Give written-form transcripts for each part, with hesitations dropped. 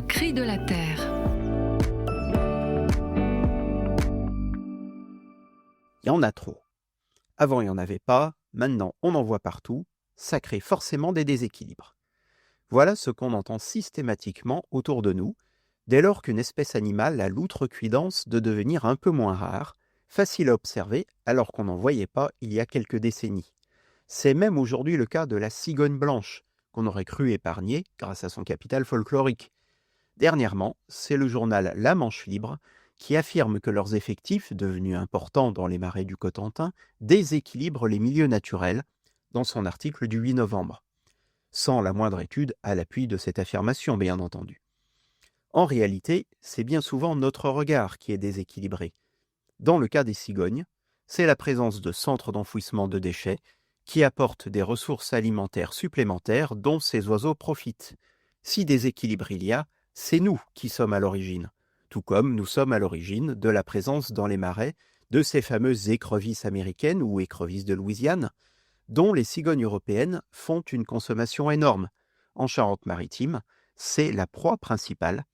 Le cri de la terre. Il y en a trop. Avant, il n'y en avait pas, maintenant on en voit partout, ça crée forcément des déséquilibres. Voilà ce qu'on entend systématiquement autour de nous, dès lors qu'une espèce animale a l'outrecuidance de devenir un peu moins rare, facile à observer alors qu'on n'en voyait pas il y a quelques décennies. C'est même aujourd'hui le cas de la cigogne blanche, qu'on aurait cru épargnée grâce à son capital folklorique. Dernièrement, c'est le journal La Manche Libre qui affirme que leurs effectifs, devenus importants dans les marais du Cotentin, déséquilibrent les milieux naturels, dans son article du 8 novembre. Sans la moindre étude à l'appui de cette affirmation, bien entendu. En réalité, c'est bien souvent notre regard qui est déséquilibré. Dans le cas des cigognes, c'est la présence de centres d'enfouissement de déchets qui apportent des ressources alimentaires supplémentaires dont ces oiseaux profitent. Si déséquilibre il y a, c'est nous qui sommes à l'origine, tout comme nous sommes à l'origine de la présence dans les marais de ces fameuses écrevisses américaines ou écrevisses de Louisiane, dont les cigognes européennes font une consommation énorme. En Charente-Maritime, c'est la proie principale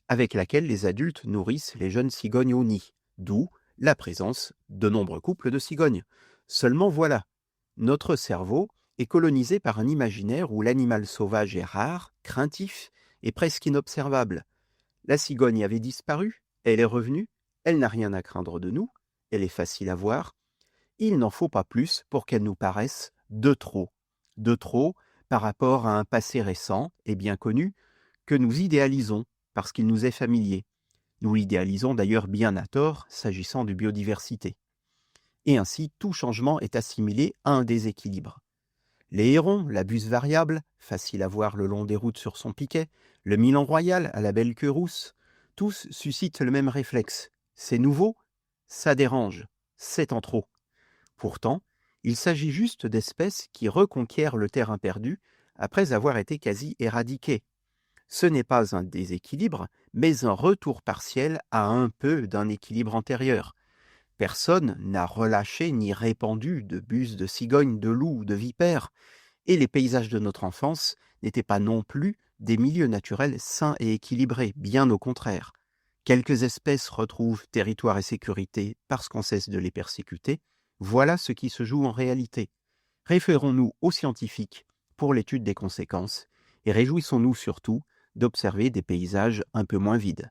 avec laquelle les adultes nourrissent les jeunes cigognes au nid, d'où la présence de nombreux couples de cigognes. Seulement voilà, notre cerveau est colonisé par un imaginaire où l'animal sauvage est rare, craintif et presque inobservable. La cigogne avait disparu, elle est revenue, elle n'a rien à craindre de nous, elle est facile à voir. Il n'en faut pas plus pour qu'elle nous paraisse de trop par rapport à un passé récent et bien connu que nous idéalisons parce qu'il nous est familier. Nous l'idéalisons d'ailleurs bien à tort s'agissant de biodiversité. Et ainsi, tout changement est assimilé à un déséquilibre. Les hérons, la buse variable, facile à voir le long des routes sur son piquet, le milan royal à la belle queue rousse, tous suscitent le même réflexe. C'est nouveau, ça dérange, c'est en trop. Pourtant, il s'agit juste d'espèces qui reconquièrent le terrain perdu après avoir été quasi éradiquées. Ce n'est pas un déséquilibre, mais un retour partiel à un peu d'un équilibre antérieur. Personne n'a relâché ni répandu de buses de cigognes, de loups ou de vipères, et les paysages de notre enfance n'étaient pas non plus des milieux naturels sains et équilibrés, bien au contraire. Quelques espèces retrouvent territoire et sécurité parce qu'on cesse de les persécuter. Voilà ce qui se joue en réalité. Référons-nous aux scientifiques pour l'étude des conséquences et réjouissons-nous surtout d'observer des paysages un peu moins vides.